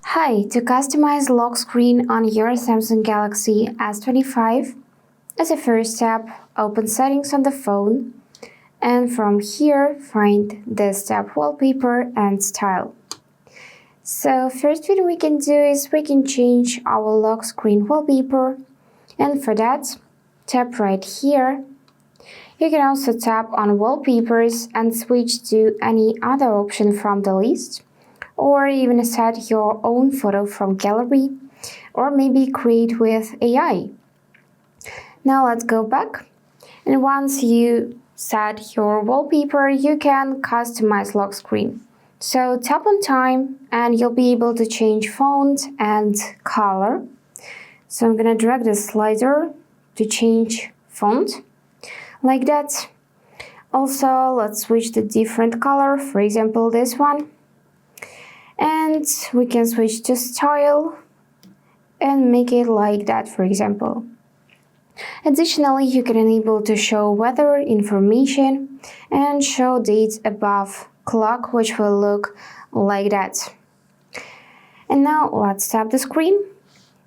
Hi, to customize lock screen on your Samsung Galaxy S25, as a first step, open Settings on the phone, and from here find Desktop Wallpaper and Style. So first thing we can do is we can change our lock screen wallpaper, and for that, tap right here. You can also tap on Wallpapers and switch to any other option from the list, or even set your own photo from gallery, or maybe create with AI. Now let's go back, and once you set your wallpaper, you can customize lock screen. So tap on time and you'll be able to change font and color. So I'm gonna drag the slider to change font, like that. Also, let's switch to different color, for example this one. And we can switch to style and make it like that, for example. Additionally, you can enable to show weather information and show dates above clock, which will look like that. And now let's tap the screen.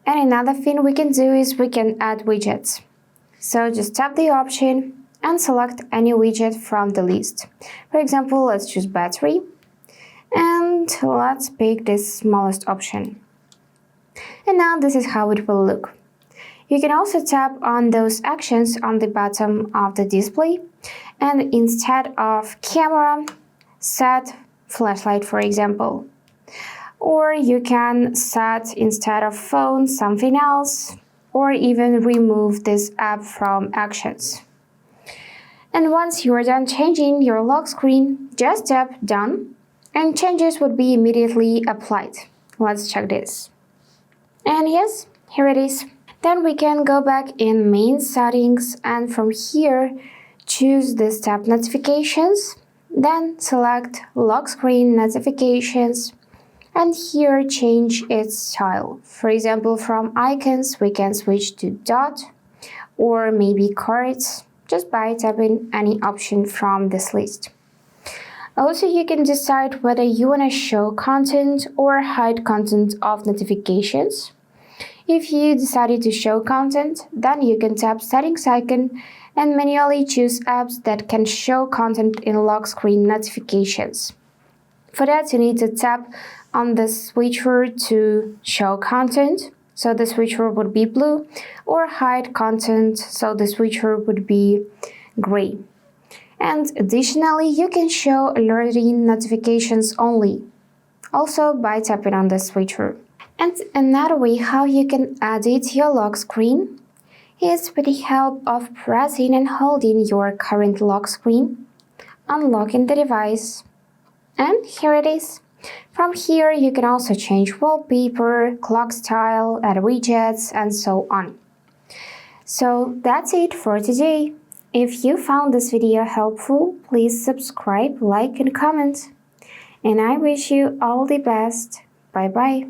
And another thing we can do is we can add widgets. So just tap the option and select any widget from the list. For example, let's choose battery. And let's pick this smallest option. And now this is how it will look. You can also tap on those actions on the bottom of the display, and instead of camera, set flashlight, for example. Or you can set instead of phone something else, or even remove this app from actions. And once you are done changing your lock screen, just tap done, and changes would be immediately applied. Let's check this. And yes, here it is. Then we can go back in main settings, and from here choose Desktop Notifications, then select Lock Screen Notifications, and here change its style. For example, from icons we can switch to dot or maybe cards just by tapping any option from this list. Also, you can decide whether you want to show content or hide content of notifications. If you decided to show content, then you can tap Settings icon and manually choose apps that can show content in lock screen notifications. For that, you need to tap on the switcher to show content, so the switcher would be blue, or hide content, so the switcher would be gray. And additionally, you can show alerting notifications only, also by tapping on the switcher. And another way how you can edit your lock screen is with the help of pressing and holding your current lock screen, unlocking the device, and here it is. From here you can also change wallpaper, clock style, add widgets, and so on. So that's it for today. If you found this video helpful, please subscribe, like, and comment. And I wish you all the best. Bye bye.